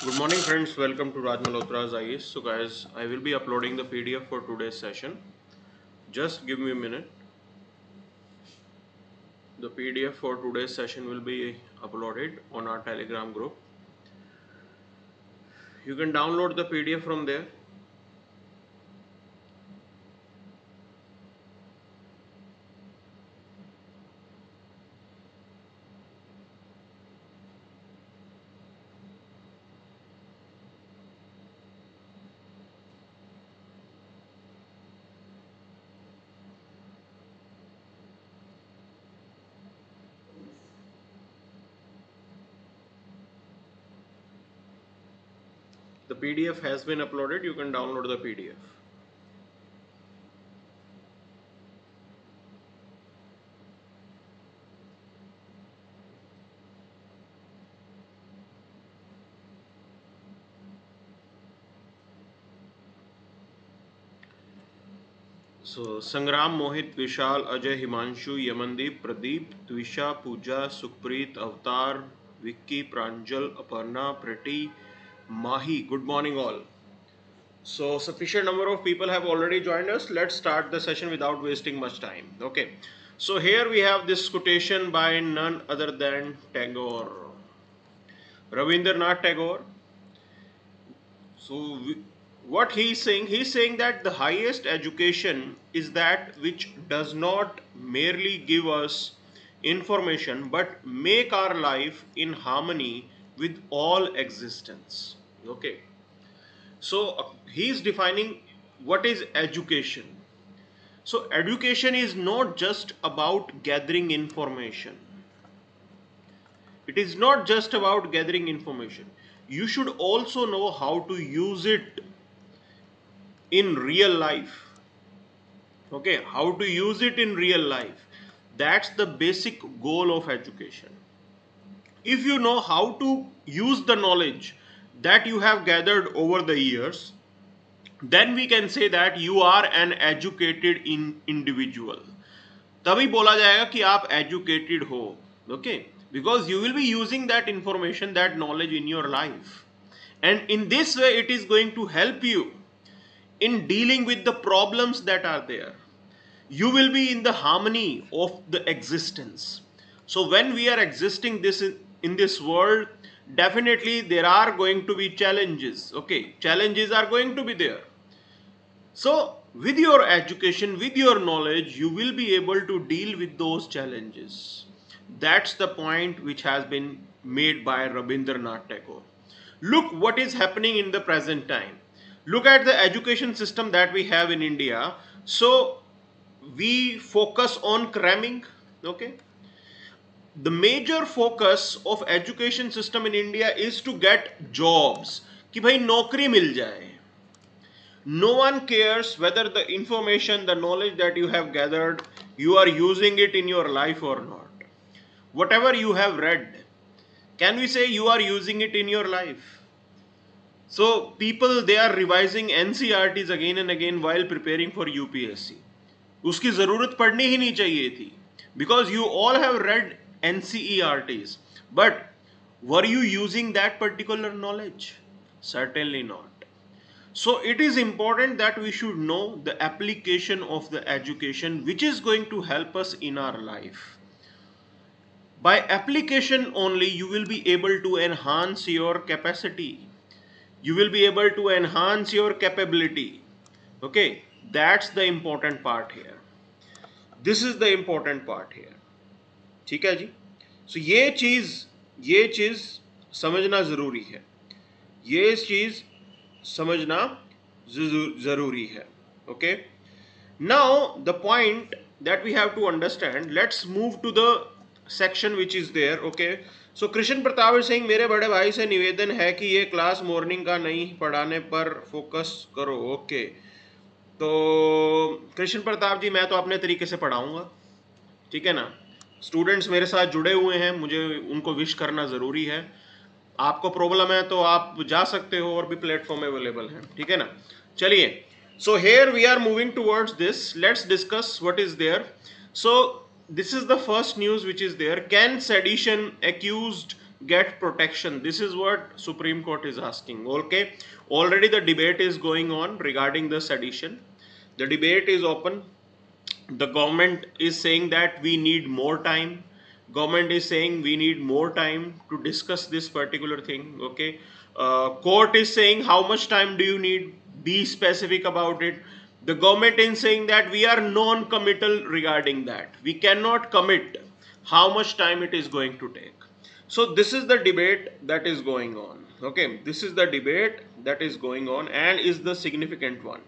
Good morning friends, welcome to Raj Malhotra IAS. So guys, I will be uploading the PDF for today's session. Just give me a minute. The PDF for today's session will be uploaded on our Telegram group. You can download the PDF from there. The PDF has been uploaded. You can download the PDF. So Sangram, Mohit, Vishal, Ajay, Himanshu, Yamandeep, Pradeep, Twisha, Pooja, Sukhpreet, Avatar, Vicky, Pranjal, Aparna, Preti, Mahi. Good morning all. So sufficient number of people have already joined us. Let's start the session without wasting much time. Okay. So here we have this quotation by none other than Tagore. Rabindranath Tagore. So what he's saying that the highest education is that which does not merely give us information but make our life in harmony with all existence. Okay. So he's defining what is education. So education is not just about gathering information. It is not just about gathering information. You should also know how to use it in real life. Okay, how to use it in real life. That's the basic goal of education. If you know how to use the knowledge that you have gathered over the years, then we can say that you are an educated individual. तभी बोला जाएगा कि आप educated हो. Okay, because you will be using that information, that knowledge in your life, and in this way it is going to help you in dealing with the problems that are there. You will be in the harmony of the existence. So when we are existing this in this world, definitely there are going to be challenges. Okay, challenges are going to be there. So with your education, with your knowledge, you will be able to deal with those challenges. That's the point which has been made by Rabindranath Tagore. Look what is happening in the present time. Look at the education system that we have in India. So we focus on cramming. Okay. The major focus of education system in India is to get jobs. कि भाई नौकरी मिल जाए. No one cares whether the information, the knowledge that you have gathered, you are using it in your life or not. Whatever you have read, can we say you are using it in your life? So people, they are revising NCERTs again and again while preparing for UPSC. उसकी ज़रूरत पड़नी ही नहीं चाहिए थी. Because you all have read NCERTs. But were you using that particular knowledge? Certainly not. So it is important that we should know the application of the education which is going to help us in our life. By application only you will be able to enhance your capacity. You will be able to enhance your capability. Okay, that's the important part here. This is the important part here. ठीक है जी. So ये चीज़ समझना ज़रूरी है. ये चीज़ समझना ज़रूरी है. Okay. Now the point that we have to understand. Let's move to the section which is there. Okay. So Krishna Pratap is saying मेरे बड़े भाई से निवेदन है कि ये क्लास मॉर्निंग का नहीं पढ़ाने पर फोकस करो. ओके. तो कृष्ण प्रताप जी, मैं तो अपने तरीके से पढ़ाऊंगा. ठीक है ना. स्टूडेंट्स मेरे साथ जुड़े हुए हैं, मुझे उनको विश करना ज़रूरी है. आपको प्रॉब्लम है तो आप जा सकते हो, और भी प्लेटफॉर्म अवेलेबल है. ठीक है ना. चलिए. So here we are moving towards this. Let's discuss what is there. So this is the first news which is there. Can sedition accused get protection? This is what Supreme Court is asking. Okay, already the debate is going on regarding the sedition. The debate is open. The government is saying that we need more time. Government is saying we need more time to discuss this particular thing. Okay, court is saying how much time do you need? Be specific about it. The government is saying that we are non-committal regarding that. We cannot commit how much time it is going to take. So this is the debate that is going on. Okay, this is the debate that is going on and is the significant one.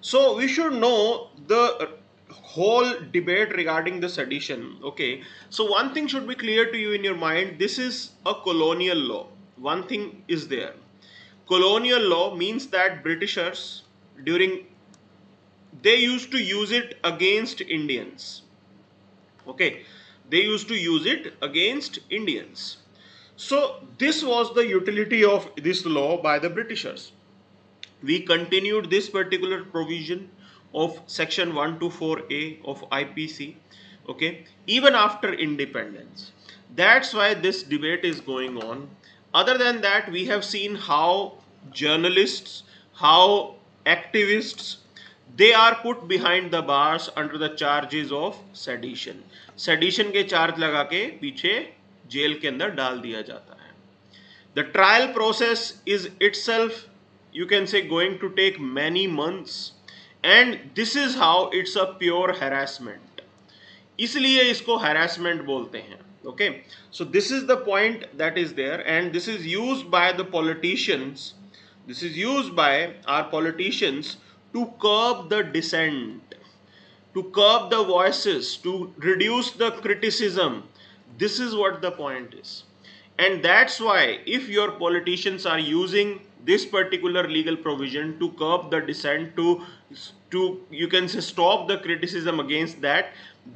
So we should know the whole debate regarding the sedition. Okay, so one thing should be clear to you in your mind. This is a colonial law. One thing is there. Colonial law means that Britishers during they used to use it against Indians. Okay, they used to use it against Indians. So this was the utility of this law by the Britishers. We continued this particular provision of section 124A of IPC, okay, even after independence. That's why this debate is going on. Other than that, we have seen how journalists, how activists, they are put behind the bars under the charges of sedition. Sedition के charge लगा के पीछे jail के अंदर डाल दिया जाता है. The trial process is itself, you can say, going to take many months, and this is how it's a pure harassment. इसलिए इसको harassment बोलते हैं. Okay, so this is the point that is there, and this is used by the politicians. This is used by our politicians to curb the dissent, to curb the voices, to reduce the criticism. This is what the point is. And that's why if your politicians are using this particular legal provision to curb the dissent, to you can say stop the criticism against that,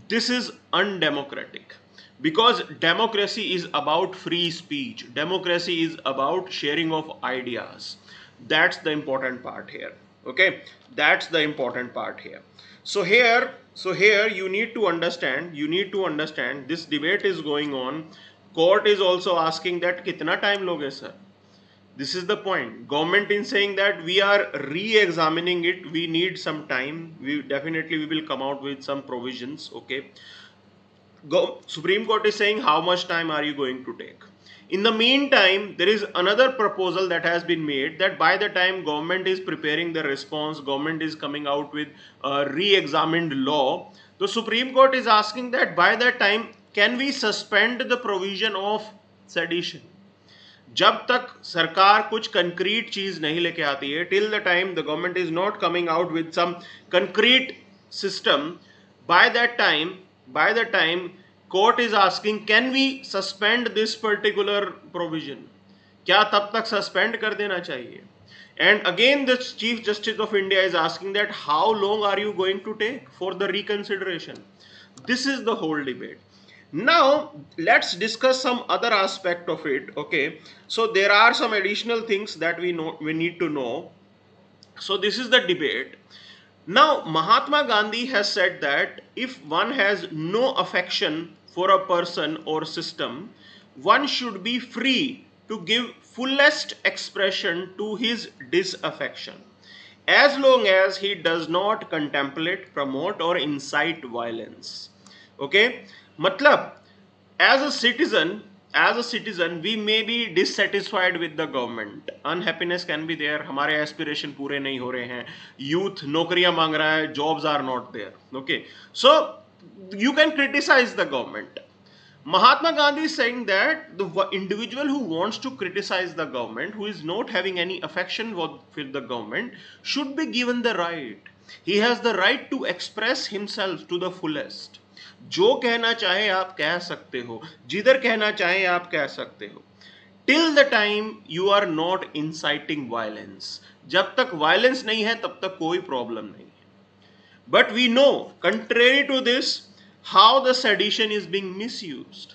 this is undemocratic. Because democracy is about free speech. Democracy is about sharing of ideas. That's the important part here. Okay, that's the important part here. So here you need to understand, this debate is going on. Court is also asking that kitna time loge sir? This is the point. Government is saying that we are re-examining it. We need some time. We will come out with some provisions. Okay. Supreme Court is saying how much time are you going to take? In the meantime, there is another proposal that has been made that by the time government is preparing the response, government is coming out with a re-examined law, the Supreme Court is asking that by that time, can we suspend the provision of sedition? जब तक सरकार कुछ concrete चीज नहीं लेके आती है, till the time the government is not coming out with some concrete system, by that time court is asking, can we suspend this particular provision? क्या तब तक suspend कर देना चाहिए? And again the Chief Justice of India is asking that how long are you going to take for the reconsideration? This is the whole debate. Now let's discuss some other aspect of it. Okay, so there are some additional things that we need to know. So this is the debate. Now Mahatma Gandhi has said that if one has no affection for a person or system, one should be free to give fullest expression to his disaffection, as long as he does not contemplate, promote or incite violence. Okay, matlab, as a citizen we may be dissatisfied with the government. Unhappiness can be there. हमारे aspiration पूरे नहीं हो रहे हैं. Youth नौकरियां मांग रहा है. Jobs are not there. Okay, so you can criticize the government. Mahatma Gandhi is saying that the individual who wants to criticize the government, who is not having any affection with the government, should be given the right. He has the right to express himself to the fullest. जो कहना चाहे आप कह सकते हो, जिधर कहना चाहे आप कह सकते हो, till the time you are not inciting violence. जब तक violence नहीं है तब तक कोई problem नहीं है. But we know, contrary to this, how the sedition is being misused.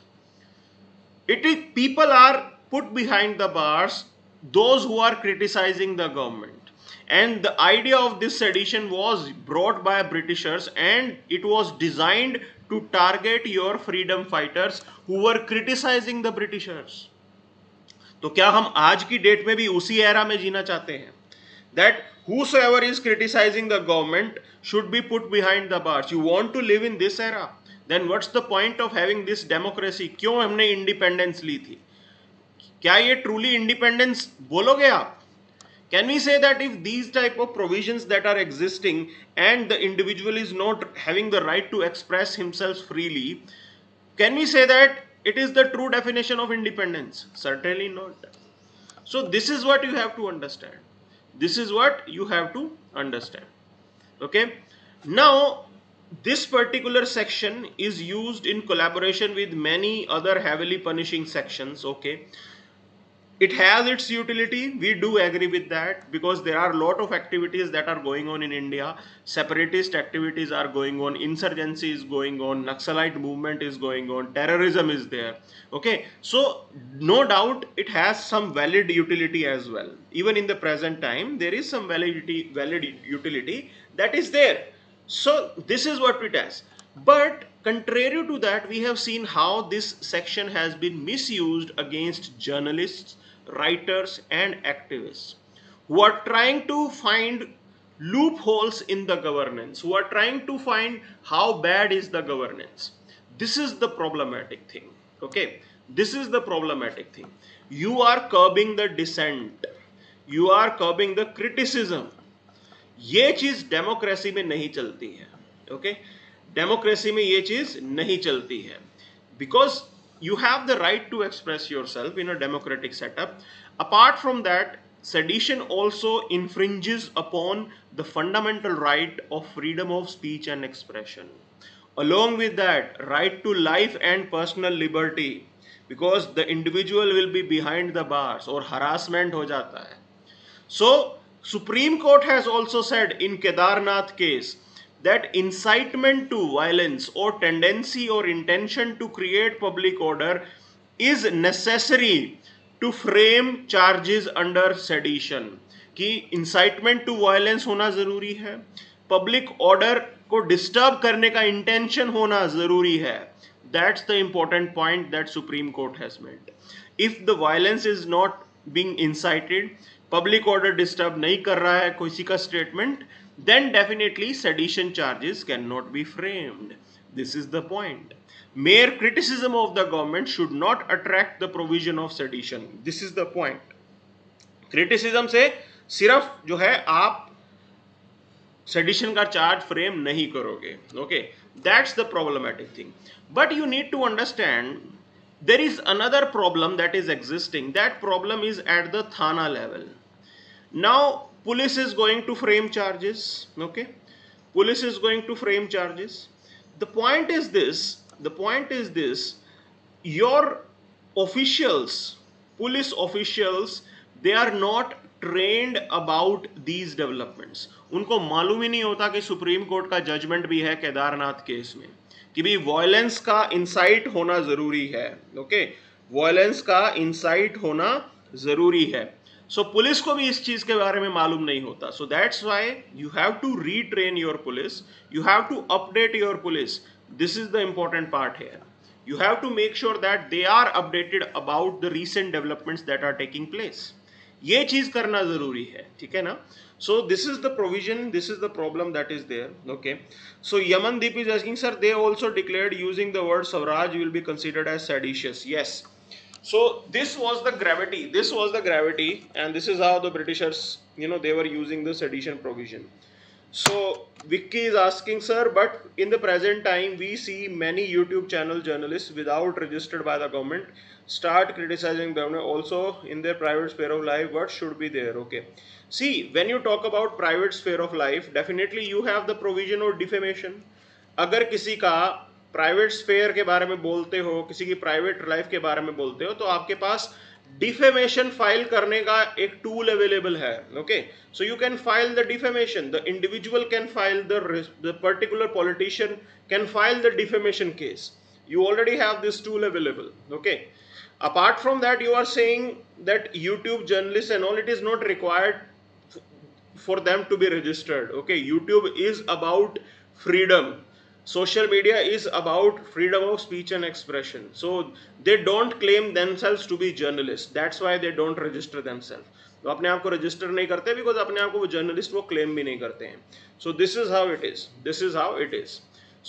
People are put behind the bars, those who are criticizing the government. And the idea of this sedition was brought by Britishers, and it was designed to target your freedom fighters who were criticizing the Britishers. तो क्या हम आज की date में भी उसी era में जीना चाहते हैं? That whosoever is criticizing the government should be put behind the bars. You want to live in this era? Then what's the point of having this democracy? क्यों हमने इंडिपेंडेंस ली थी? क्या ये ट्रूली इंडिपेंडेंस बोलोगे आप? Can we say that if these type of provisions that are existing and the individual is not having the right to express himself freely, can we say that it is the true definition of independence? Certainly not. So this is what you have to understand. This is what you have to understand. Okay. Now, this particular section is used in collaboration with many other heavily punishing sections. Okay. It has its utility. We do agree with that, because there are a lot of activities that are going on in India. Separatist activities are going on, insurgency is going on, Naxalite movement is going on, terrorism is there. Okay, so no doubt it has some valid utility as well. Even in the present time, there is some valid utility that is there. So this is what it has. But contrary to that, we have seen how this section has been misused against journalists, writers and activists who are trying to find loopholes in the governance, who are trying to find how bad is the governance. This is the problematic thing. Okay, this is the problematic thing. You are curbing the dissent, you are curbing the criticism. ये चीज democracy में नहीं चलती है. Okay, democracy में ये चीज नहीं चलती है, because you have the right to express yourself in a democratic setup. Apart from that, sedition also infringes upon the fundamental right of freedom of speech and expression. Along with that, right to life and personal liberty, because the individual will be behind the bars or harassment हो जाता है. So Supreme Court has also said in Kedarnath case that incitement to violence or tendency or intention to create public order is necessary to frame charges under sedition. कि incitement to violence होना जरूरी है, public order को disturb करने का intention होना जरूरी है. That's the important point that Supreme Court has made. If the violence is not being incited, public order disturb नहीं कर रहा है किसी का statement, then definitely sedition charges cannot be framed. This is the point. Mere criticism of the government should not attract the provision of sedition. This is the point. Criticism से सिर्फ जो है आप sedition का charge frame नहीं करोगे. Okay, that's the problematic thing. But you need to understand there is another problem that is existing. That problem is at the Thana level. Now police is going to frame charges. Okay, police is going to frame charges. The point is this, your officials, police officials, they are not trained about these developments. उनको मालूम ही नहीं होता कि supreme court का judgement भी है Kedarnath case में कि भी वायलेंस का इंसाइट होना जरूरी है. ओके, वायलेंस का इंसाइट होना जरूरी है. सो पुलिस को भी इस चीज के बारे में मालूम नहीं होता. So that's why you have to retrain your police, you have to update your police. This is the important part here. You have to make sure that they are updated about the recent developments that are taking place. ये चीज करना जरूरी है, ठीक है ना. So this is the provision, this is the problem that is there. Okay, so Yamandeep is asking, sir, they also declared using the word Swaraj will be considered as seditious. Yes, so this was the gravity, and this is how the Britishers, they were using the sedition provision. So Vicky is asking, sir, but in the present time we see many YouTube channel journalists without registered by the government start criticizing government also in their private sphere of life. What should be there? Okay, see, when you talk about private sphere of life, definitely you have the provision of defamation. अगर किसी का private sphere के बारे में बोलते हो, किसी की प्राइवेट लाइफ के बारे में बोलते हो, तो आपके पास डिफेमेशन फाइल करने का एक टूल अवेलेबल है. Okay, so you can file the defamation, the individual can file, the particular politician can file the defamation case. You already have this tool available. Okay, apart from that, you are saying that YouTube journalists and all, it is not required for them to be registered. Okay, YouTube is about freedom. social media is about freedom of speech and expression, so they don't claim themselves to be journalists, that's why they don't register themselves. वो अपने आप को register नहीं करते because अपने आप को वो जर्नलिस्ट वो क्लेम भी नहीं करते हैं. सो this is how it is, this is how it is.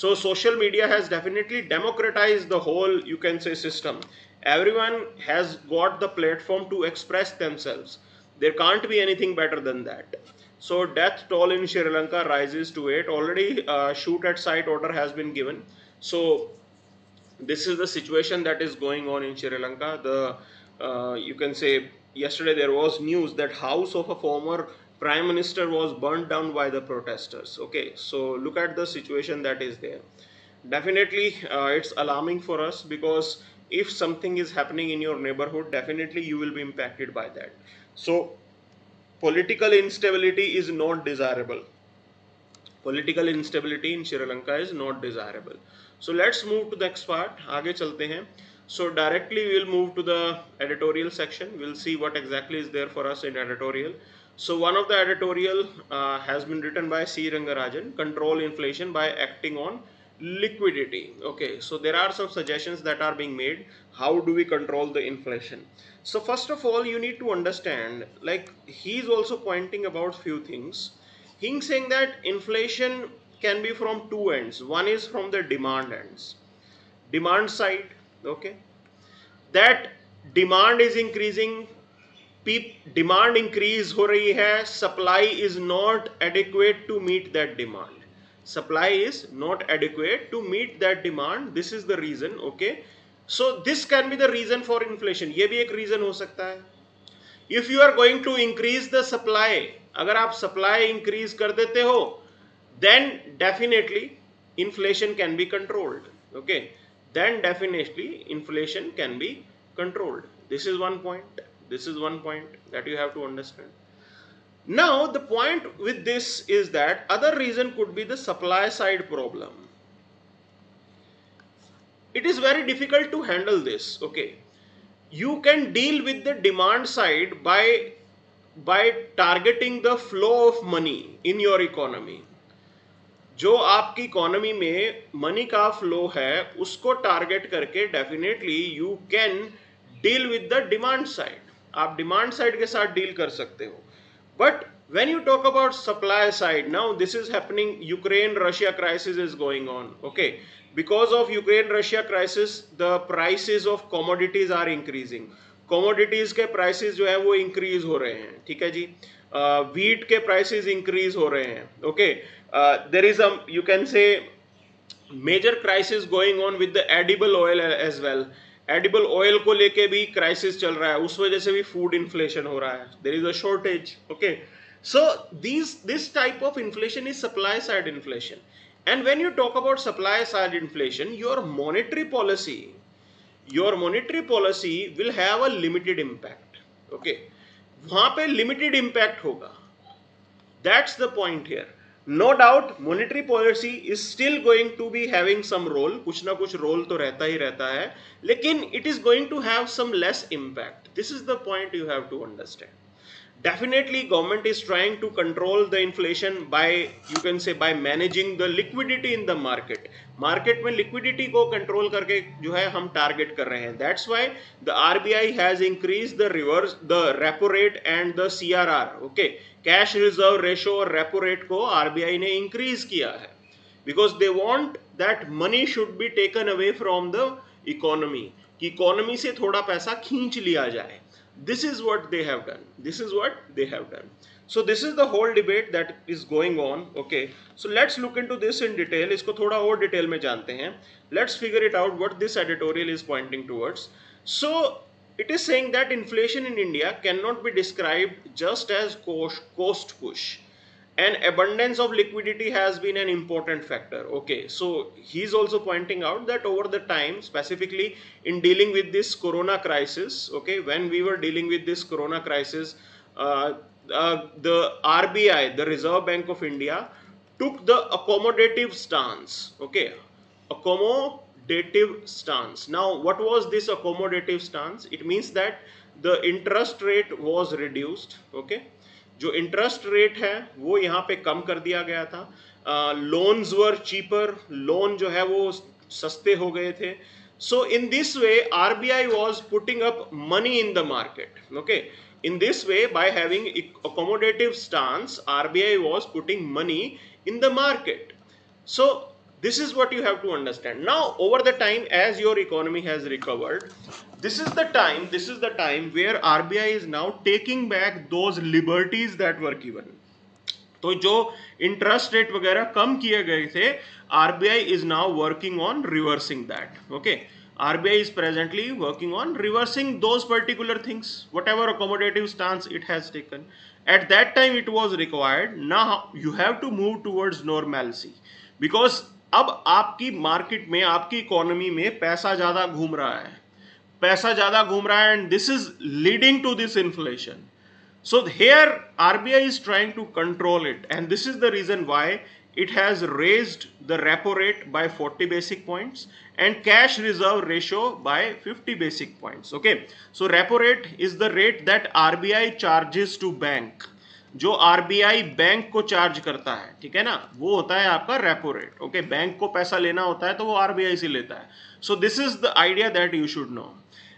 So social media has definitely democratized the whole, you can say, system. Everyone has got the platform to express themselves. There can't be anything better than that. So death toll in Sri Lanka rises to 8. Already shoot at sight order has been given. So this is the situation that is going on in Sri Lanka. You can say yesterday there was news that house of a former prime minister was burned down by the protesters. Okay, so look at the situation that is there. Definitely it's alarming for us, because if something is happening in your neighborhood, definitely you will be impacted by that. So political instability is not desirable. Political instability in Sri Lanka is not desirable. So let's move to the next part. आगे चलते हैं. So directly we will move to the editorial section. We'll see what exactly is there for us in editorial. So one of the editorial has been written by C. Rangarajan, control inflation by acting on liquidity. Okay, so there are some suggestions that are being made. How do we control the inflation? So first of all, you need to understand, like he's also pointing about few things. He's saying that inflation can be from two ends. One is from the demand ends, demand side. Okay, that demand is increasing, demand increase हो रही है, supply is not adequate to meet that demand, supply is not adequate to meet that demand, this is the reason. Okay, so this can be the reason for inflation. ये भी एक रीजन हो सकता है. If you are going to increase the supply, अगर आप supply increase कर देते हो, then definitely inflation can be controlled. Okay, then definitely inflation can be controlled. This is one point. This is one point that you have to understand. Now the point with this is that other reason could be the supply side problem. It is very difficult to handle this. Okay, you can deal with the demand side by targeting the flow of money in your economy. जो आपकी economy में money का flow है उसको target करके definitely you can deal with the demand side. आप demand side के साथ डील कर सकते हो. But when you talk about supply side, now this is happening, Ukraine Russia crisis is going on. Okay, because of Ukraine Russia crisis the prices of commodities are increasing. Commodities के prices जो है वो increase हो रहे हैं. ठीक है जी, वीट के प्राइसेस इंक्रीज हो रहे हैं. Okay, there is a, you can say, major crisis going on with the edible oil as well. Edible oil को लेके भी क्राइसिस चल रहा है, उस वजह से भी फूड इन्फ्लेशन हो रहा है. There is a shortage. Okay, so this type of inflation is supply side inflation. And when you talk about supply side inflation, your monetary policy will have a limited impact. Okay, वहां पे limited impact होगा. That's the point here. No doubt monetary policy is still going to be having some role, कुछ ना कुछ role तो रहता ही रहता है, लेकिन it is going to have some less impact. This is the point you have to understand. Definitely government is trying to control the inflation by, you can say, by managing the liquidity in the market. Market में liquidity को control करके जो है हम target कर रहे हैं. That's why the RBI has increase the reverse the repo rate and the CRR. Okay, cash reserve ratio और रेपो रेट को आरबीआई ने इंक्रीज किया है, because they want that money should be taken away from the economy, कि economy से थोड़ा पैसा खींच लिया जाए. This is what they have done. This is what they have done. So this is the whole debate that is going on. Okay, so let's look into this in detail. इसको थोड़ा और detail में जानते हैं. Let's figure it out what this editorial is pointing towards. So it is saying that inflation in India cannot be described just as cost push. And abundance of liquidity has been an important factor. Okay, so he's also pointing out that over the time, specifically in dealing with this corona crisis, okay, when we were dealing with this corona crisis, the RBI, the Reserve Bank of India, took the accommodative stance. Okay, accommodative stance. Now, what was this accommodative stance? It means that the interest rate was reduced. Okay, जो interest rate है वो यहाँ पे कम कर दिया गया था. loans were cheaper, loan जो है वो सस्ते हो गए थे. So in this way, RBI was putting up money in the market. Okay, in this way, by having accommodative stance, RBI was putting money in the market. So this is what you have to understand. Now, over the time, as your economy has recovered, this is the time where RBI is now taking back those liberties that were given. तो जो interest rate वगैरह कम किए गए थे, RBI is now working on reversing that. Okay, RBI is presently working on reversing those particular things, whatever accommodative stance it has taken. At that time it was required. Now you have to move towards normalcy, because अब आपकी market में, आपकी economy में पैसा ज्यादा घूम रहा है, and this is leading to this inflation. So here RBI is trying to control it, and this is the reason why it has raised the repo rate by 40 basic points and cash reserve ratio by 50 basic points. Okay, so repo rate is the rate that RBI charges to bank. जो RBI bank को charge करता है, ठीक है ना, वो होता है आपका रेपो रेट. ओके, बैंक को पैसा लेना होता है तो वो RBI से लेता है. So this is the idea that you should know.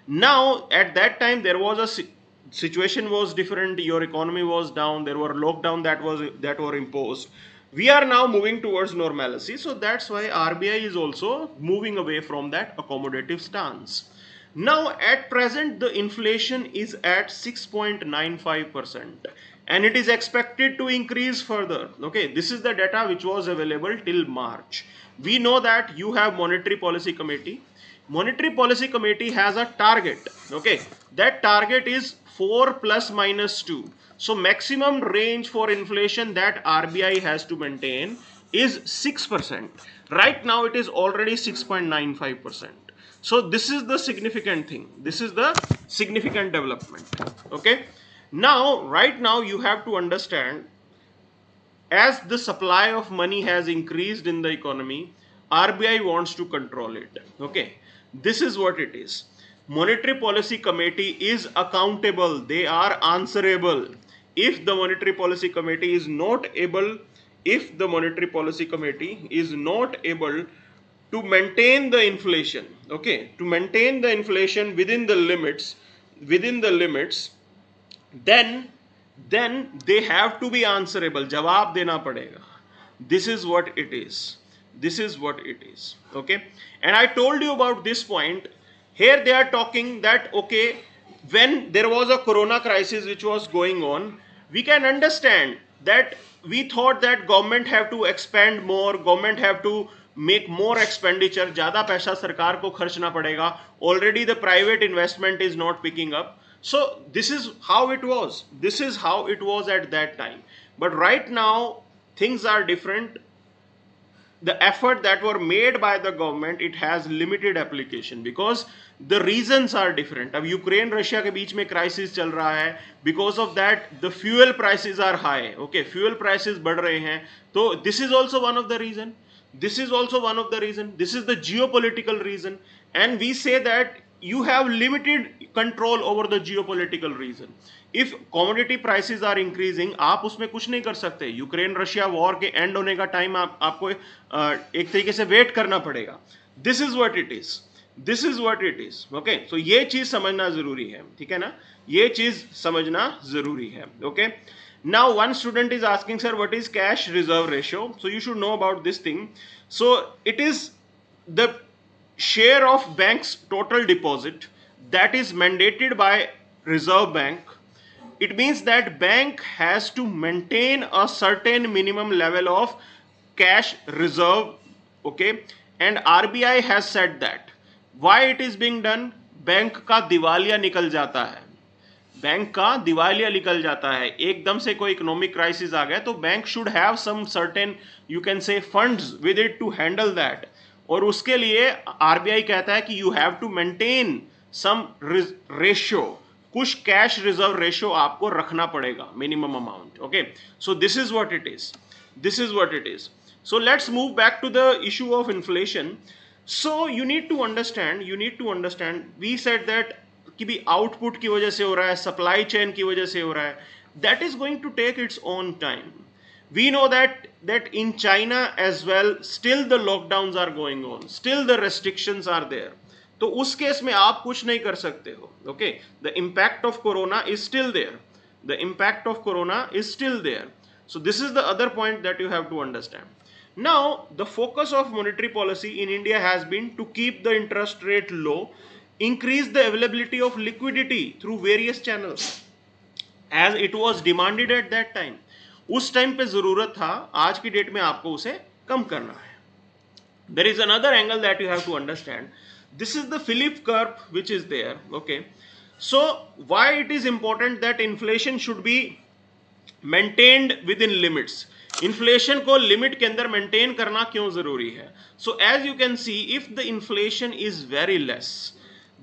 Now at that time there was a situation was different. Your economy was down. There were lockdown that were imposed. We are now moving towards normalcy. So that's why RBI is also moving away from that accommodative stance. Now at present the inflation is at 6.95% and it is expected to increase further. Okay, this is the data which was available till March. We know that you have Monetary Policy Committee. Monetary Policy Committee has a target. Okay, that target is 4 plus minus 2. So maximum range for inflation that RBI has to maintain is 6%. Right now it is already 6.95%. So this is the significant thing. This is the significant development. Okay. Now, right now you have to understand, as the supply of money has increased in the economy, RBI wants to control it. Okay. This is what it is. Monetary Policy Committee is accountable. They are answerable. If the Monetary Policy Committee is not able, to maintain the inflation, okay, to maintain the inflation within the limits, then they have to be answerable. Jawab dena padega. This is what it is. Okay, and I told you about this point. Here they are talking that, okay, when there was a corona crisis which was going on, we can understand that we thought that government have to expand more, government have to make more expenditure, ज़्यादा पैसा सरकार को खर्चना पड़ेगा. Already the private investment is not picking up. So this is how it was. At that time. But right now things are different. The effort that were made by the government, it has limited application because the reasons are different. अब Ukraine Russia के बीच में crisis चल रहा है. Because of that the fuel prices are high. Okay, fuel prices बढ़ रहे हैं. तो this is also one of the reason. This is the geopolitical reason, and we say that you have limited control over the geopolitical reason. If commodity prices are increasing, आप उसमें कुछ नहीं कर सकते. यूक्रेन रशिया वॉर के and होने का time आपको एक तरीके से वेट करना पड़ेगा. This is what it is. Okay, so ये चीज समझना जरूरी है, ठीक है ना, ये चीज समझना जरूरी है. Okay, now one student is asking, sir, what is cash reserve ratio? So you should know about this thing. So it is the share of bank's total deposit that is mandated by Reserve Bank. It means that bank has to maintain a certain minimum level of cash reserve. Okay, and RBI has said that. Why it is being done? Bank का दिवालिया निकल जाता है. एकदम से कोई economic crisis आ गया तो bank should have some certain, you can say, funds with it to handle that. और उसके लिए आरबीआई कहता है कि you have to maintain some ratio, कुछ कैश रिजर्व रेशियो आपको रखना पड़ेगा, minimum amount. Okay, so this is what it is. So let's move back to the issue of inflation. So you need to understand, we said that कि भी output की वजह से हो रहा है, supply chain की वजह से हो रहा है, that is going to take its own time. We know that in China as well, still the lockdowns are going on, still the restrictions are there. तो उस केस में आप कुछ नहीं कर सकते हो. Okay, the impact of corona is still there, the impact of corona is still there. So this is the other point that you have to understand. Now the focus of monetary policy in India has been to keep the interest rate low, increase the availability of liquidity through various channels as it was demanded at that time. उस time पे जरूरत था, आज की date में आपको उसे कम करना है. There is another angle that you have to understand. This is the Philip curve which is there. Okay, so why it is important that inflation should be maintained within limits. Inflation को limit के अंदर maintain करना क्यों जरूरी है? So as you can see, if the inflation is very less,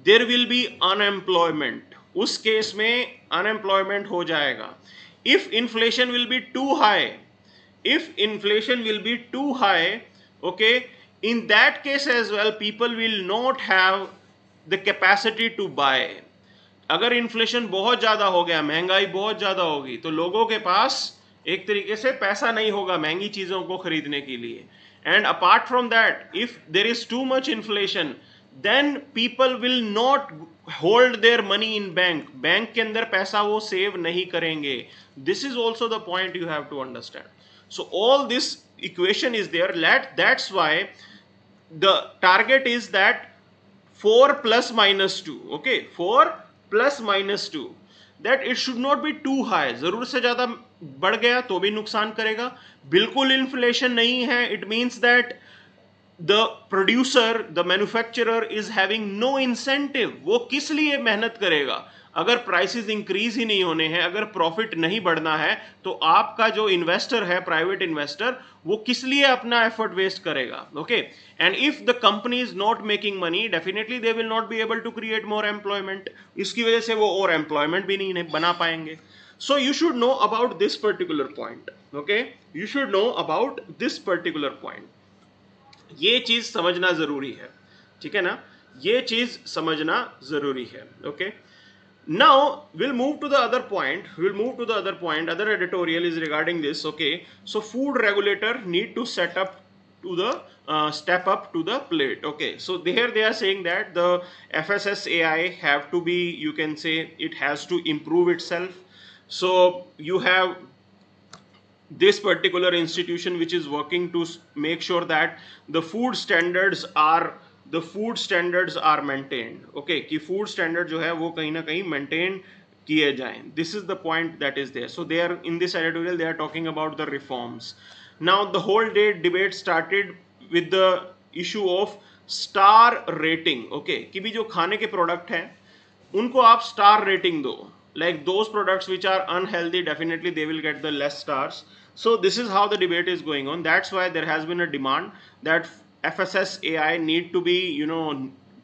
there will be unemployment. उस case में unemployment हो जाएगा. If inflation will be too high, if inflation will be too high, okay, in that case as well people will not have the capacity to buy. अगर inflation बहुत ज़्यादा हो गया, महंगाई बहुत ज़्यादा होगी, तो लोगों के पास एक तरीके से पैसा नहीं होगा महंगी चीज़ों को खरीदने के लिए. And apart from that, if there is too much inflation, then people will not hold their money in bank. Bank के अंदर पैसा वो सेव नहीं करेंगे. This is also the point you have to understand. So all this equation is there. That's why the target is that 4 plus minus 2. okay, 4 plus minus 2, that it should not be too high. जरूरत से ज़्यादा बढ़ गया तो भी नुकसान करेगा. बिल्कुल इन्फ्लेशन नहीं है, it means that the producer, the manufacturer is having no incentive. वो किस लिए मेहनत करेगा? अगर प्राइसेस इंक्रीज ही नहीं होने हैं, अगर प्रॉफिट नहीं बढ़ना है, तो आपका जो इन्वेस्टर है, प्राइवेट इन्वेस्टर, वो किस लिए अपना एफर्ट वेस्ट करेगा? Okay, and if the company is not making money, definitely they will not be able to create more employment. इसकी वजह से वो और एम्प्लॉयमेंट भी नहीं बना पाएंगे. So you should know about this particular point. Okay, you should know about this particular point. ये चीज समझना जरूरी है, ठीक है ना? ये चीज समझना जरूरी है. Okay, now we'll move to the other point. Other editorial is regarding this. Okay, so food regulator need to step up to the plate. Okay, so there they are saying that the FSSAI have to be, you can say, it has to improve itself. So you have this particular institution which is working to make sure that the food standards are maintained. Okay, कि food standard जो है वो कहीं ना कहीं maintain किए जाएं. This is the point that is there. So they are in this editorial, they are talking about the reforms. Now the whole day debate started with the issue of star rating. Okay, कि भी जो खाने के product हैं उनको आप star rating दो. Like those products which are unhealthy, definitely they will get the less stars. So this is how the debate is going on. That's why there has been a demand that FSSAI need to be, you know,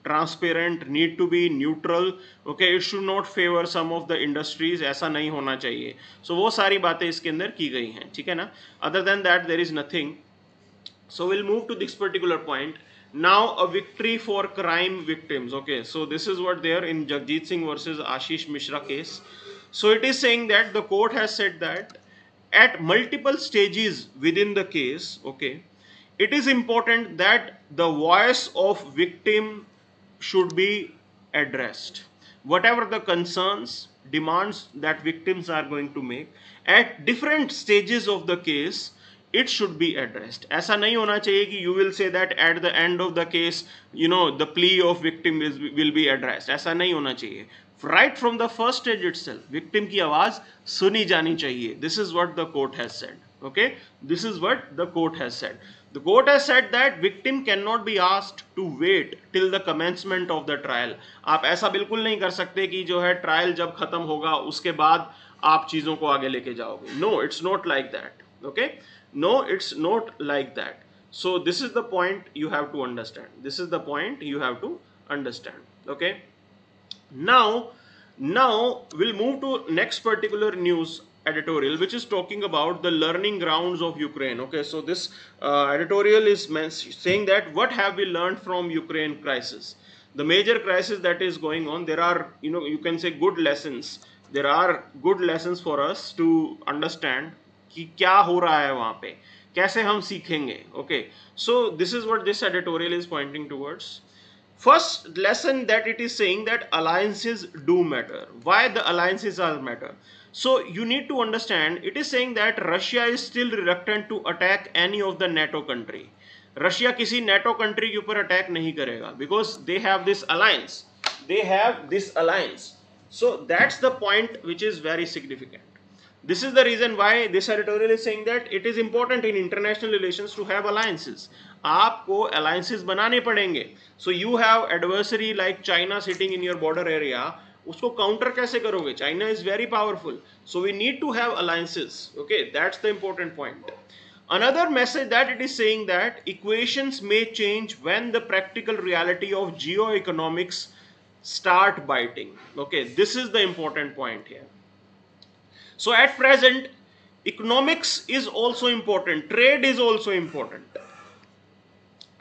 transparent, need to be neutral. Okay, it should not favor some of the industries. ऐसा नहीं होना चाहिए. So वो सारी बातें इसके अंदर की गई हैं, ठीक है ना? Other than that there is nothing. So we'll move to this particular point. Now a victory for crime victims. Okay, so this is what there in Jagjit Singh versus Ashish Mishra case. So it is saying that the court has said that at multiple stages within the case, okay, it is important that the voice of victim should be addressed. Whatever the concerns, demands that victims are going to make at different stages of the case, it should be addressed. ऐसा नहीं होना चाहिए कि you will say that at the end of the case, you know, the plea of victim will be addressed. ऐसा नहीं होना चाहिए. Right from the first stage itself, victim की आवाज सुनी जानी चाहिए. This is what the court has said. Okay, this is what the court has said. The court has said that victim cannot be asked to wait till the commencement of the trial. आप ऐसा बिल्कुल नहीं कर सकते कि जो है trial जब खत्म होगा उसके बाद आप चीजों को आगे लेके जाओगे. No, it's not like that. Okay, no, it's not like that. So this is the point you have to understand. This is the point you have to understand. Okay. Now we'll move to next particular news editorial, which is talking about the learning grounds of Ukraine. Okay, so this editorial is saying that what have we learned from Ukraine crisis, the major crisis that is going on. There are, you know, you can say good lessons. There are good lessons for us to understand कि क्या हो रहा है वहां पे, कैसे हम सीखेंगे. Okay, so this is what this editorial is pointing towards. First lesson that it is saying that alliances do matter. Why the alliances are matter? So you need to understand, it is saying that Russia is still reluctant to attack any of the NATO country. Russia किसी NATO country के ऊपर attack नहीं करेगा because they have this alliance. They have this alliance. So that's the point which is very significant. This is the reason why this editorial is saying that it is important in international relations to have alliances. आपको alliances बनाने पड़ेंगे. So you have adversary like China sitting in your border area. उसको counter कैसे करोगे? China is very powerful. So we need to have alliances. Okay, that's the important point. Another message that it is saying that equations may change when the practical reality of geoeconomics start biting. Okay, this is the important point here. So at present, economics is also important, trade is also important.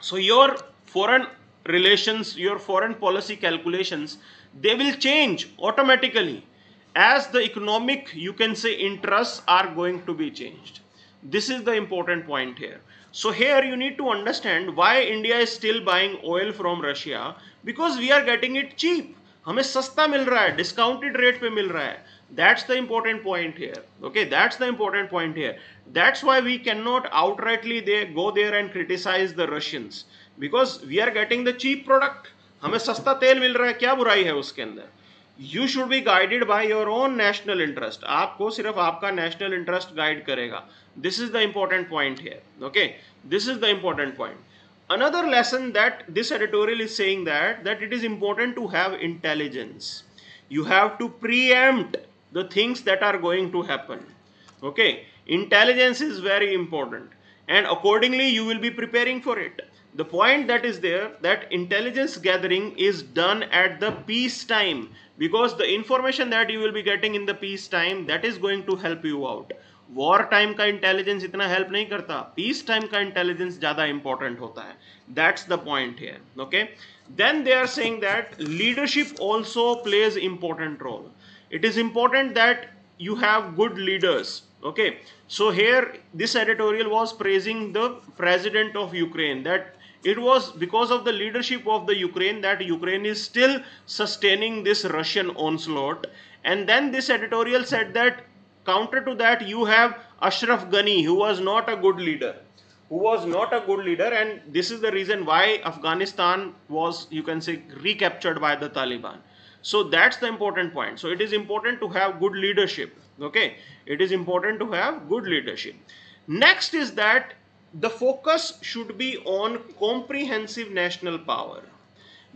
So your foreign relations, your foreign policy calculations, they will change automatically as the economic, you can say, interests are going to be changed. This is the important point here. So here you need to understand why India is still buying oil from Russia, because we are getting it cheap. हमें सस्ता मिल रहा है, discounted rate पे मिल रहा है. That's the important point here. Okay, that's the important point here. That's why we cannot outrightly go there and criticize the Russians, because we are getting the cheap product. हमें सस्ता तेल मिल रहा है, क्या बुराई है उसके अंदर? You should be guided by your own national interest. आपको सिर्फ आपका national interest guide करेगा. This is the important point here. Okay, this is the important point. Another lesson that this editorial is saying that it is important to have intelligence. You have to preempt the things that are going to happen. Okay, intelligence is very important, and accordingly you will be preparing for it. The point that is there, that intelligence gathering is done at the peace time, because the information that you will be getting in the peace time, that is going to help you out. War time का intelligence इतना help नहीं करता, peace time का intelligence ज्यादा important होता है. That's the point here. Okay, then they are saying that leadership also plays important role. It is important that you have good leaders. Okay, so here this editorial was praising the president of Ukraine, that it was because of the leadership of the Ukraine that Ukraine is still sustaining this Russian onslaught. And then this editorial said that counter to that you have Ashraf Ghani, who was not a good leader, and this is the reason why Afghanistan was, you can say, recaptured by the Taliban. So that's the important point. So it is important to have good leadership. Okay, it is important to have good leadership. Next is that the focus should be on comprehensive national power.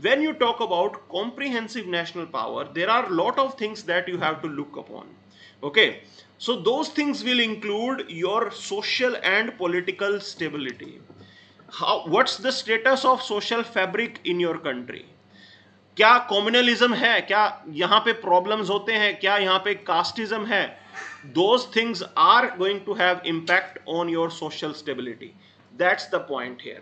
When you talk about comprehensive national power, there are a lot of things that you have to look upon. Okay, so those things will include your social and political stability. What's the status of social fabric in your country? क्या communalism है, क्या यहाँ पे problems होते हैं, क्या यहाँ पे कास्टिज्म है? Those things are going to have impact on your social stability. That's the point here.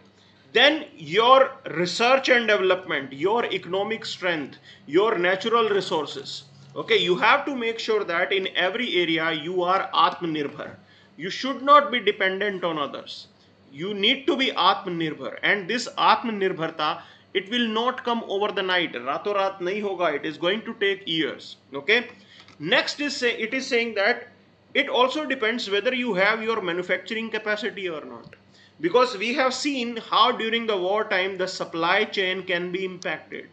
Then your research and development, your economic strength, your natural resources. Okay, you have to make sure that in every area you are Atmanirbhar. You should not be dependent on others. You need to be Atmanirbhar, and this Atmanirbharta, it will not come over the night. रातों रात नहीं होगा. It is going to take years. Okay. Next is it is saying that it also depends whether you have your manufacturing capacity or not, because we have seen how during the war time the supply chain can be impacted.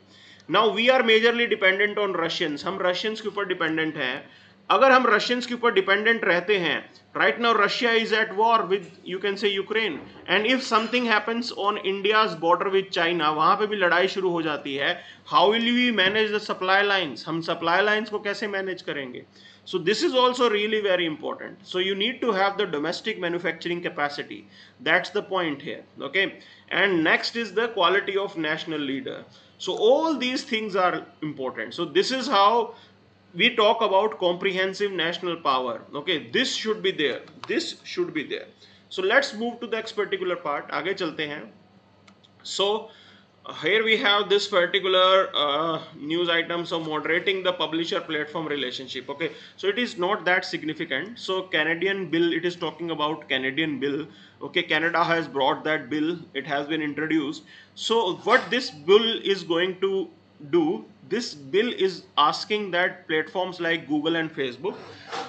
Now we are majorly dependent on Russians. हम Russians के ऊपर dependent हैं. अगर हम Russians के ऊपर dependent रहते हैं, right now Russia is at war with, you can say, Ukraine, and if something happens on India's border with China, वहाँ पे भी लड़ाई शुरू हो जाती है. How will we manage the supply lines? हम supply lines को कैसे manage करेंगे? So this is also really very important. So you need to have the domestic manufacturing capacity. That's the point here. Okay, and next is the quality of national leader. So all these things are important. So this is how we talk about comprehensive national power. Okay, this should be there. This should be there. So let's move to the next particular part. आगे चलते हैं. So here we have this particular news item, so moderating the publisher platform relationship. Okay, so it is not that significant. So Canadian bill, it is talking about Canadian bill. Okay, Canada has brought that bill, it has been introduced. So what this bill is going to do, this bill is asking that platforms like Google and Facebook,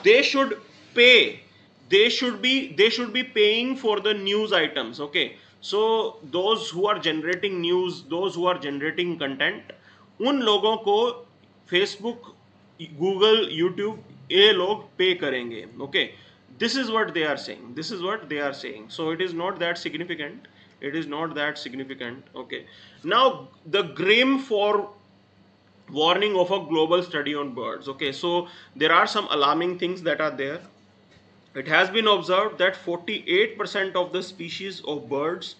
they should pay, they should be paying for the news items. Okay, so those who are generating news, those who are generating content, उन लोगों को Facebook, Google, YouTube, ये लोग पे करेंगे. Okay, this is what they are saying, this is what they are saying. So it is not that significant, it is not that significant. Okay, now the grim for warning of a global study on birds. Okay, so there are some alarming things that are there. It has been observed that 48% of the species of birds,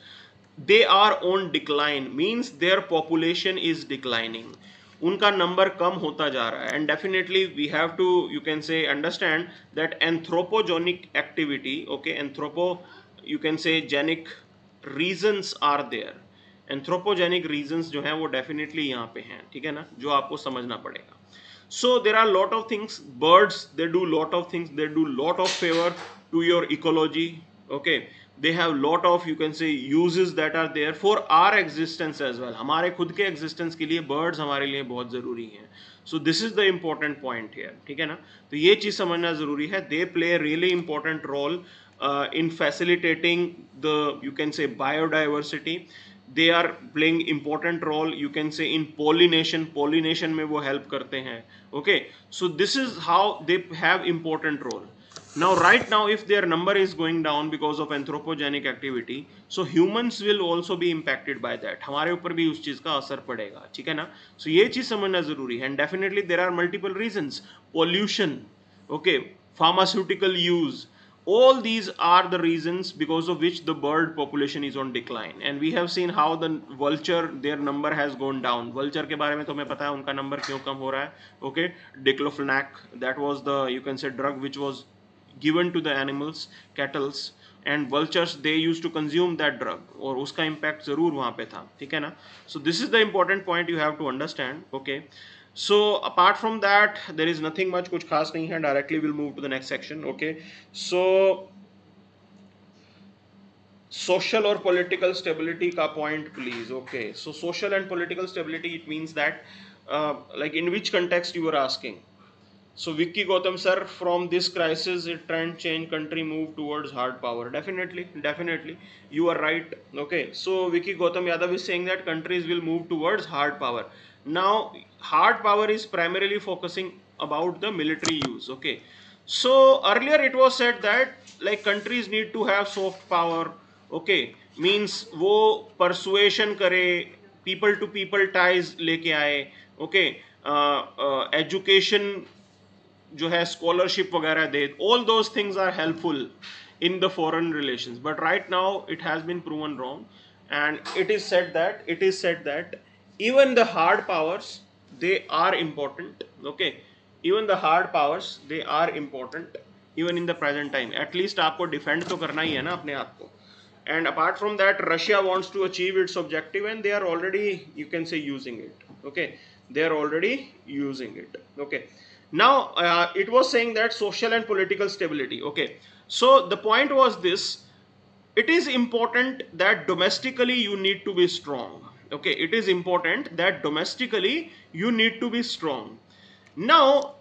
they are on decline, means their population is declining. उनका number कम होता जा रहा है. And definitely we have to, you can say, understand that anthropogenic activity, okay, you can say genic reasons are there. Anthropogenic reasons जो हैं वो definitely यहाँ पे हैं, ठीक है ना, जो आपको समझना पड़ेगा. So there are lot of things. Birds, they do lot of things, they do lot of favor to your ecology. Okay, they have lot of, you can say, uses that are there for our existence as well. हमारे खुद के existence के लिए birds हमारे लिए बहुत ज़रूरी हैं. So this is the important point here, ठीक है ना. तो ये चीज़ समझना ज़रूरी है. They play a really important role in facilitating the, you can say, biodiversity. They are playing important role, you can say, in pollination में वो help करते हैं. Okay, so this is how they have important role. Now right now if their number is going down because of anthropogenic activity, so humans will also be impacted by that. हमारे ऊपर भी उस चीज़ का असर पड़ेगा, ठीक है ना. So ये चीज़ समझना ज़रूरी है. And definitely there are multiple reasons. Pollution, okay, pharmaceutical use, all these are the reasons because of which the bird population is on decline. And we have seen how the vulture, their number has gone down. Vulture के बारे में तो हमें पता है उनका number क्यों कम हो रहा है. Okay, diclofenac, that was the, you can say, drug which was given to the animals, cattles, and vultures, they used to consume that drug, और उसका impact ज़रूर वहाँ पे था, ठीक है ना. So this is the important point you have to understand. Okay, so apart from that there is nothing much, कुछ खास नहीं है. Directly we'll move to the next section. Okay, so social or political stability का point please. Okay, so social and political stability, it means that like in which context you were asking. So Vicky Gautam sir, from this crisis, it trend change, country move towards hard power. Definitely, you are right. Okay, so Vicky Gautam Yadav is saying that countries will move towards hard power. Now, hard power is primarily focusing about the military use. Okay, so earlier it was said that like countries need to have soft power. Okay, means वो persuasion करे, people to people ties लेके आए. Okay, education जो है scholarship वगैरह दे, all those things are helpful in the foreign relations. But right now it has been proven wrong, and it is said that even the hard powers, they are important. Okay, even the hard powers, they are important even in the present time. At least आपको defend तो करना ही है ना अपने आप को. And apart from that, Russia wants to achieve its objective, and they are already, you can say, using it. Okay, they are already using it. Okay, now it was saying that social and political stability. Okay, so the point was this: it is important that domestically you need to be strong. Okay, it is important that domestically you need to be strong. Now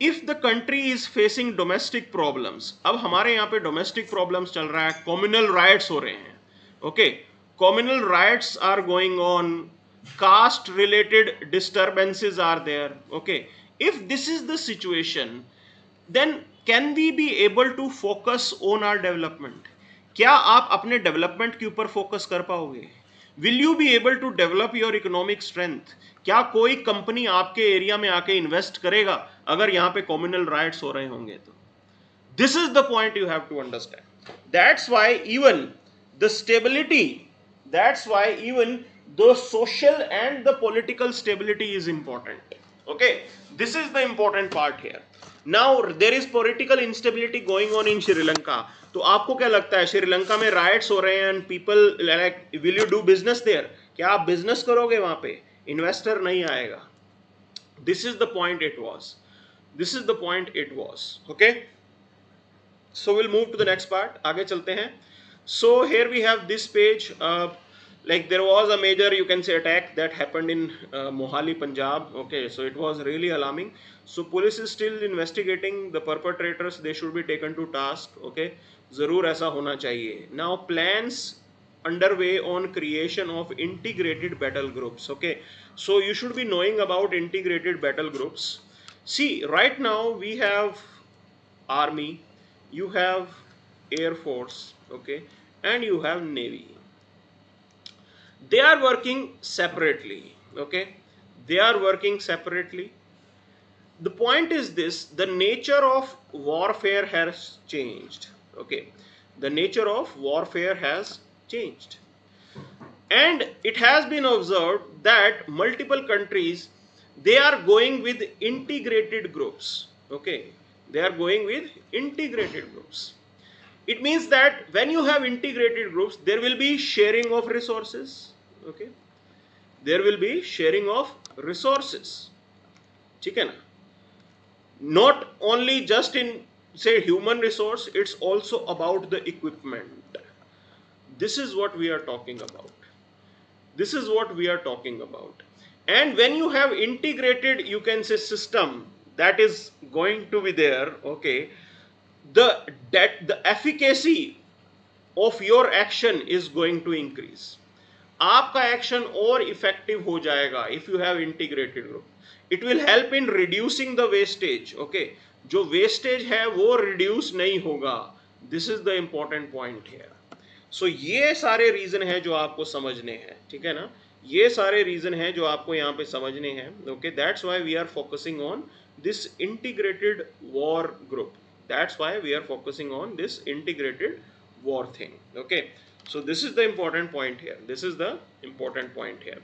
if the country is facing domestic problems, अब हमारे यहाँ पे domestic problems चल रहा है, communal riots हो रहे हैं. Okay, communal riots are going on, caste related disturbances are there. Okay, if this is the situation, then can we be able to focus on our development? क्या आप अपने development के ऊपर फोकस कर पाओगे? Will you be able to develop your economic strength? क्या कोई company आपके एरिया में आके इन्वेस्ट करेगा अगर यहाँ पे कम्युनल राइट्स हो रहे होंगे तो? This is the point you have to understand. That's why even the stability, that's why even the social and the political stability is important. Okay, this is the important part here. Now there is political instability going on in Sri Lanka. तो आपको क्या लगता है श्रीलंका में rights हो रहे हैं and people like, will you do business there? क्या आप बिजनेस करोगे वहां पे? इन्वेस्टर नहीं आएगा. This is the point it was. This is the point it was. Okay, so we'll move to the next part. आगे चलते हैं. So here we have this page. Like there was a major, you can say, attack that happened in Mohali, Punjab. Okay, so it was really alarming. So police is still investigating the perpetrators. They should be taken to task. Okay, जरूर ऐसा होना चाहिए. Now plans underway on creation of integrated battle groups. Okay, so you should be knowing about integrated battle groups. See, right now we have army, you have air force, okay, and you have navy. They are working separately. Okay, they are working separately. The point is this: the nature of warfare has changed. Okay, the nature of warfare has changed, and it has been observed that multiple countries, they are going with integrated groups. Okay, they are going with integrated groups. It means that when you have integrated groups, there will be sharing of resources. Okay, there will be sharing of resources. ठीक है ना? Not only just in, say, human resource, it's also about the equipment. This is what we are talking about. This is what we are talking about. And when you have integrated, you can say, system that is going to be there, okay, the efficacy of your action is going to increase. आपका action और effective हो जाएगा if you have integrated group. It will help in reducing the wastage. Okay, जो wastage है वो reduce नहीं होगा. This is the important point here. So ये सारे रीजन है जो आपको समझने हैं. ठीक है ना? ये सारे रीजन है जो आपको यहाँ पे समझने हैं. Okay, that's why we are focusing on this integrated war group. That's why we are focusing on this integrated war thing. Okay, so this is the important point here. This is the important point here.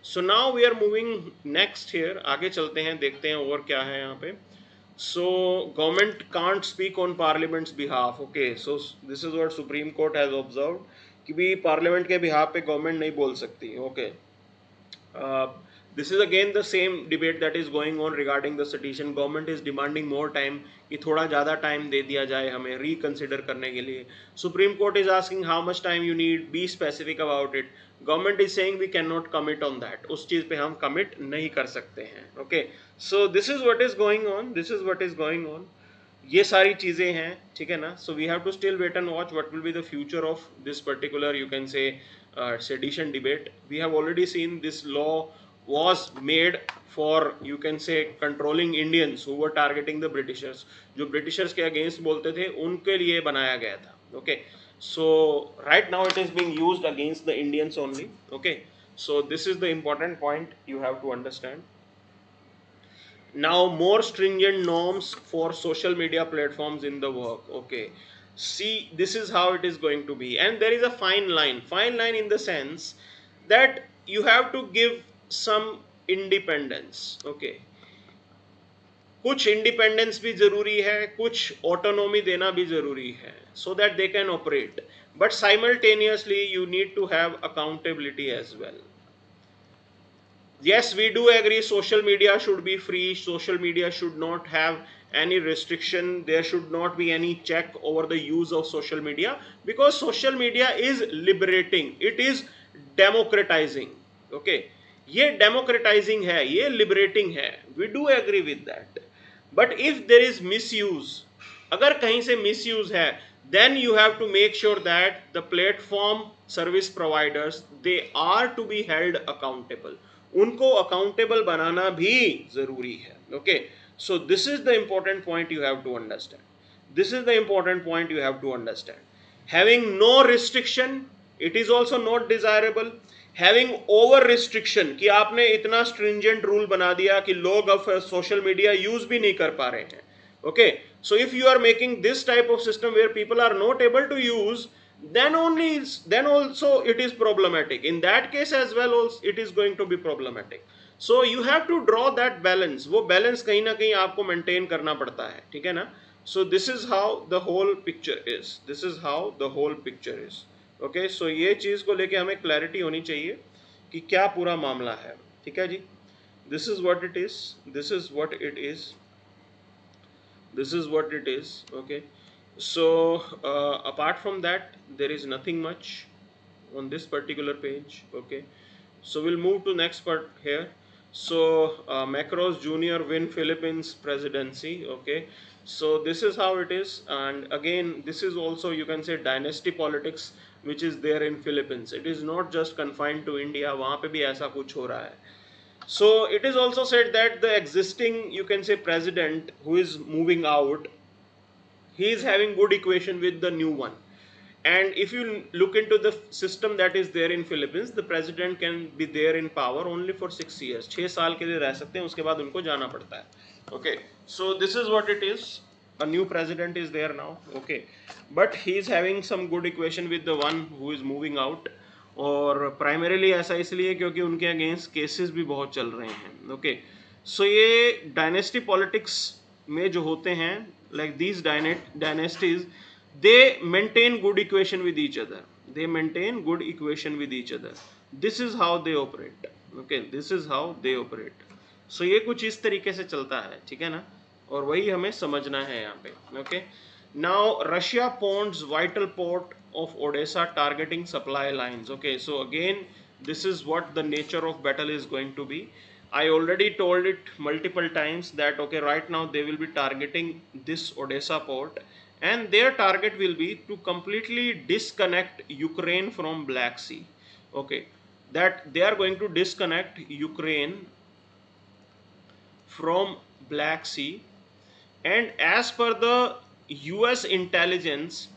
So now we are moving next here. आगे चलते हैं, देखते हैं और क्या है यहाँ पे. So government can't speak on parliament's behalf. Okay, so this is what Supreme Court has observed कि भी parliament के behalf पे government नहीं बोल सकती. Okay. This is again the same debate that is going on regarding the sedition. Government is demanding more time कि थोड़ा ज़्यादा टाइम दे दिया जाए हमें reconsider करने के लिए. Supreme Court is asking how much time you need, be specific about it. Government is saying we cannot commit on that. उस चीज़ पे हम commit नहीं कर सकते हैं. Okay, so this is what is going on. This is what is going on. ये सारी चीज़ें हैं, ठीक है ना? So we have to still wait and watch what will be the future of this particular, you can say, sedition debate. We have already seen this law was made for, you can say, controlling Indians who were targeting the Britishers. जो Britishers के against बोलते थे उनके लिए बनाया गया था. Okay, so right now it is being used against the Indians only. Okay, so this is the important point you have to understand. Now more stringent norms for social media platforms in the work. Okay, see, this is how it is going to be, and there is a fine line in the sense that you have to give some independence. Okay, कुछ independence भी जरूरी है, कुछ autonomy देना भी जरूरी है, so that they can operate, but simultaneously you need to have accountability as well. Yes, we do agree social media should be free, social media should not have any restriction, there should not be any check over the use of social media, because social media is liberating, it is democratizing. Okay, ये democratizing है, ये liberating है, we do agree with that. But if there is misuse, अगर कहीं से misuse है, then you have to make sure that the platform service providers, they are to be held accountable. उनको accountable बनाना भी जरूरी है. Okay, so this is the important point you have to understand. This is the important point you have to understand. Having no restriction, it is also not desirable. Having over restriction कि आपने इतना stringent rule बना दिया कि लोग अब social media use भी नहीं कर पा रहे हैं. Okay, so if you are making this type of system where people are not able to use, then also it is problematic. In that case as well also it is going to be problematic. So you have to draw that balance. वो balance कहीं ना कहीं आपको maintain करना पड़ता है, ठीक है ना? So this is how the whole picture is. This is how the whole picture is. Okay, so ये चीज़ को लेके हमें clarity होनी चाहिए कि क्या पूरा मामला है। ठीक है जी, this is what it is, this is what it is, this is what it is. Okay, so apart from that there is nothing much on this particular page. Okay, so we'll move to next part here. So Macros Junior win Philippines presidency. Okay, so this is how it is, and again this is also, you can say, dynasty politics which is there in Philippines. It is not just confined to India, वहाँ पे भी ऐसा कुछ हो रहा है. So it is also said that the existing, you can say, president who is moving out, he is having good equation with the new one. And if you look into the system that is there in Philippines, the president can be there in power only for 6 years. 6 साल के लिए रह सकते हैं, उसके बाद उनको जाना पड़ता है. Okay, so this is what it is. A new president is there now. Okay, but he is having some good equation with the one who is moving out. और प्राइमरीली ऐसा इसलिए क्योंकि उनके अगेंस्ट केसेस भी बहुत चल रहे हैं. ओके, सो ये डायनेस्टी पॉलिटिक्स में जो होते हैं, like these dynasties, they maintain good equation with each other, they maintain good equation with each other. This is how they operate. Okay, this is how they operate. So ये कुछ इस तरीके से चलता है. ठीक है ना, और वही हमें समझना है यहाँ पे. Okay, now Russia pawns vital port of Odessa targeting supply lines. Okay, so again this is what the nature of battle is going to be. I already told it multiple times that okay, right now they will be targeting this Odessa port, and their target will be to completely disconnect Ukraine from Black Sea. Okay, that they are going to disconnect Ukraine from Black Sea, and as per the US intelligence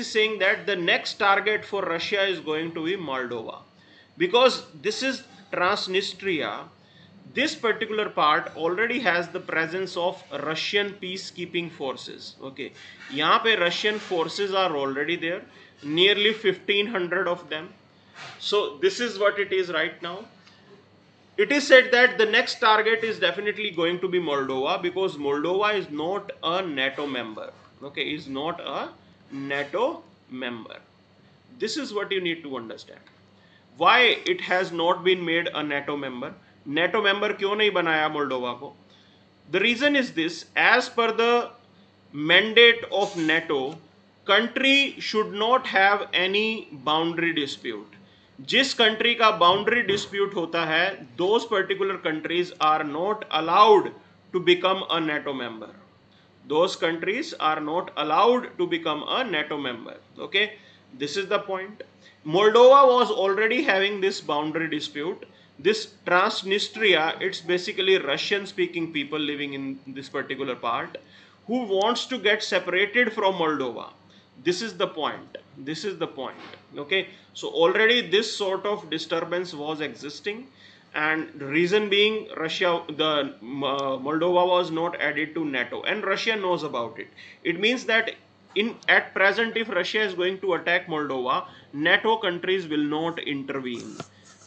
is saying that the next target for Russia is going to be Moldova, because this is Transnistria. This particular part already has the presence of Russian peacekeeping forces. Okay, यहाँ पे Russian forces are already there, nearly 1500 of them. So this is what it is right now. It is said that the next target is definitely going to be Moldova, because Moldova is not a NATO member. Okay, is not a NATO member. This is what you need to understand. Why it has not been made a NATO member? NATO member क्यों नहीं बनाया Moldova को? The reason is this: as per the mandate of NATO, country should not have any boundary dispute. जिस country का boundary dispute होता है, those particular countries are not allowed to become a NATO member. Those countries are not allowed to become a NATO member. Okay, this is the point. Moldova was already having this boundary dispute. This Transnistria, it's basically Russian speaking people living in this particular part who wants to get separated from Moldova. This is the point. This is the point. Okay, so already this sort of disturbance was existing, and reason being Moldova was not added to NATO, and Russia knows about it. It means that at present, if Russia is going to attack Moldova, NATO countries will not intervene.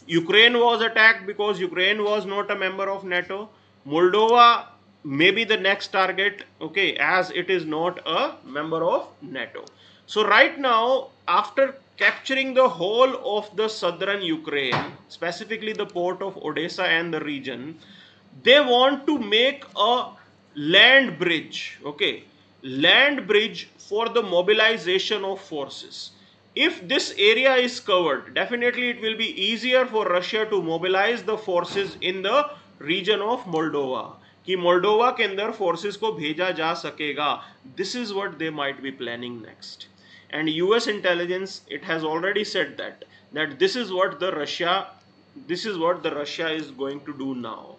Ukraine was attacked because Ukraine was not a member of NATO. Moldova may be the next target, okay, as it is not a member of NATO. So right now, after capturing the whole of the southern Ukraine, specifically the port of Odessa and the region, they want to make a land bridge, okay, land bridge for the mobilization of forces. If this area is covered, definitely it will be easier for Russia to mobilize the forces in the region of Moldova, कि Moldova के अंदर forces को भेजा जा सकेगा. This is what they might be planning next. And US intelligence, it has already said that this is what the Russia is going to do now.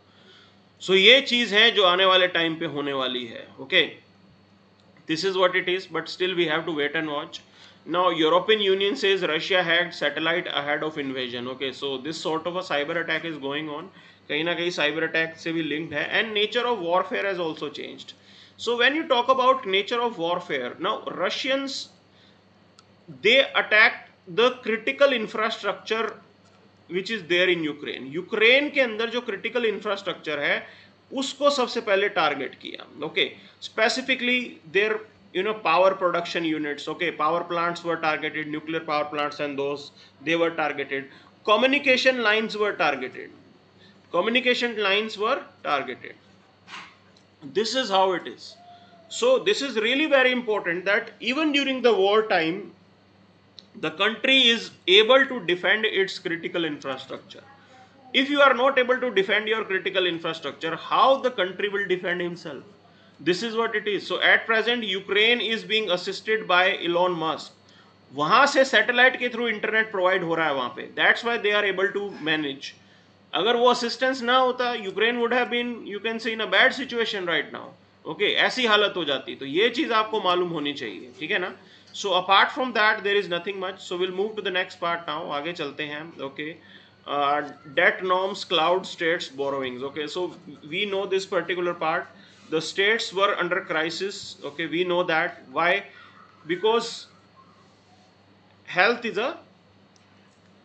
So ये चीज है जो आने वाले टाइम पे होने वाली है. Okay, this is what it is, but still we have to wait and watch. Now European Union says Russia had satellite ahead of invasion. Okay, so this sort of a cyber attack is going on. कहीं ना कहीं cyber attack से भी linked है, and nature of warfare has also changed. So when you talk about nature of warfare, now Russians, they attacked the critical infrastructure which is there in Ukraine. Ukraine के अंदर जो critical infrastructure है उसको सबसे पहले target किया. Okay, specifically there power production units. Okay, power plants were targeted, nuclear power plants, and those, they were targeted. Communication lines were targeted. Communication lines were targeted. This is how it is. So this is really very important, that even during the war time, the country is able to defend its critical infrastructure. If you are not able to defend your critical infrastructure, how the country will defend himself? This is what it is. So at present, Ukraine is being assisted by Elon Musk. वहां से satellite के through internet provide हो रहा है वहां पे. That's why they are able to manage. अगर वो असिस्टेंस ना होता, Ukraine would have been, you can say, in a bad situation right now. Okay, ऐसी हालत हो जाती. तो ये चीज आपको मालूम होनी चाहिए, ठीक है ना. So apart from that there is nothing much. So will move to the next part now. आगे चलते हैं. Okay, debt norms cloud states borrowings. Okay, so we know this particular part. The states were under crisis. Okay, we know that. Why? Because health is a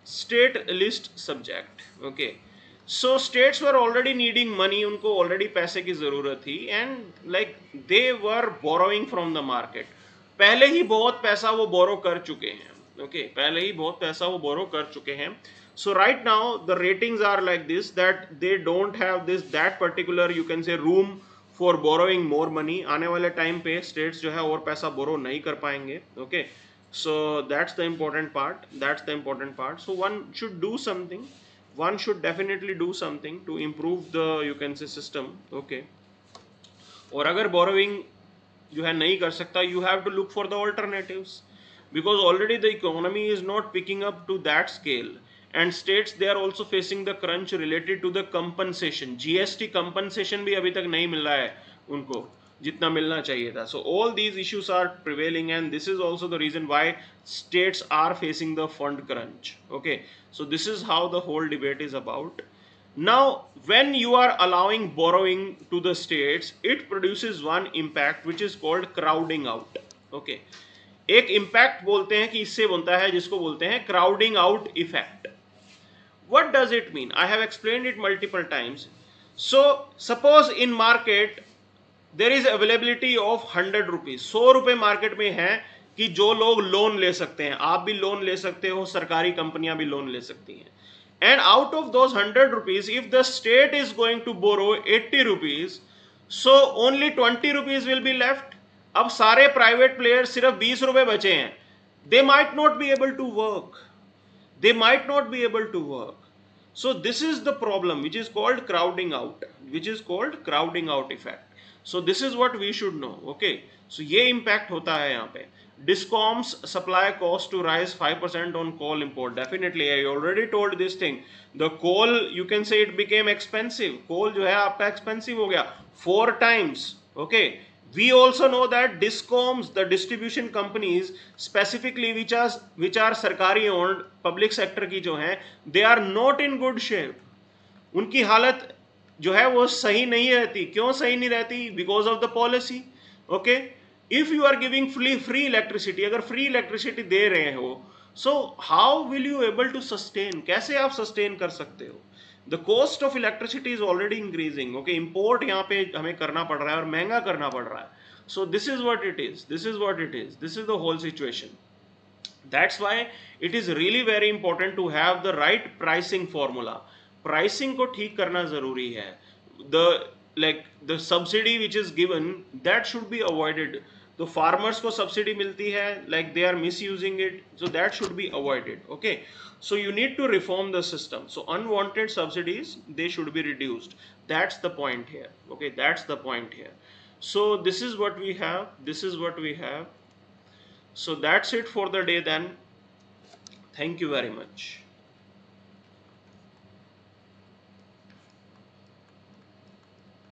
state list subject. Okay, so states were already needing money. उनको already पैसे की ज़रूरत थी, and like they were borrowing from the market. पहले ही बहुत पैसा वो borrow कर चुके हैं. Okay, पहले ही बहुत पैसा वो borrow कर चुके हैं. So right now the ratings are like this, that they don't have that particular, you can say, room for borrowing more money. आने वाले time पे states जो है और पैसा borrow नहीं कर पाएंगे. Okay, so that's the important part. That's the important part. So one should do something. One should definitely do something to improve the, you can say, system. Okay, और अगर borrowing जो है नहीं कर सकता, you have to look for the alternatives, because already the economy is not picking up to that scale. And states, they are also facing the crunch related to the compensation. GST compensation भी अभी तक नहीं मिल रहा है उनको जितना मिलना चाहिए था. So all these issues are prevailing, and this is also the reason why states are facing the fund crunch. Okay, so this is how the whole debate is about. Now, when you are allowing borrowing to the states, it produces one impact which is called crowding out. Okay, एक impact बोलते हैं कि इससे बनता है, जिसको बोलते हैं crowding out effect. What does it mean? I have explained it multiple times. So suppose in market there is availability of 100 rupees. 100 रुपए मार्केट में है कि जो लोग लोन ले सकते हैं. आप भी लोन ले सकते हो, सरकारी कंपनियां भी लोन ले सकती हैं. And out of those 100 rupees, if the state is going to borrow 80 rupees, so only 20 rupees will be left. अब सारे प्राइवेट प्लेयर्स सिर्फ 20 रुपए बचे हैं. They might not be able to work. They might not be able to work. So this is the problem, which is called crowding out, which is called crowding out effect. So this is what we should know. Okay, so ये impact होता है यहाँ पे. Discoms supply cost to rise 5% on coal import. Definitely, I already told this thing. The coal, you can say, it became expensive. Coal जो है आपका expensive हो गया 4 times. Okay, we also know that Discoms, the distribution companies specifically which are सरकारी owned, public sector की जो हैं, they are not in good shape. उनकी हालत जो है वो सही नहीं रहती. क्यों सही नहीं रहती? Because of the policy. Okay, if you are giving free electricity, अगर free electricity दे रहे हो, so how will you able to sustain? कैसे आप sustain कर सकते हो? The cost of electricity is already increasing. Okay, import यहाँ पे हमें करना पड़ रहा है और महंगा करना पड़ रहा है. So this is what it is. This is what it is. This is the whole situation. That's why it is really very important to have the right pricing formula. Pricing को ठीक करना जरूरी है. The subsidy which is given, that should be avoided. तो farmers को subsidy मिलती है, like they are misusing it, so that should be avoided. Okay, so you need to reform the system. So unwanted subsidies, they should be reduced. That's the point here. Okay, that's the point here. So this is what we have. This is what we have. So that's it for the day then. Thank you very much.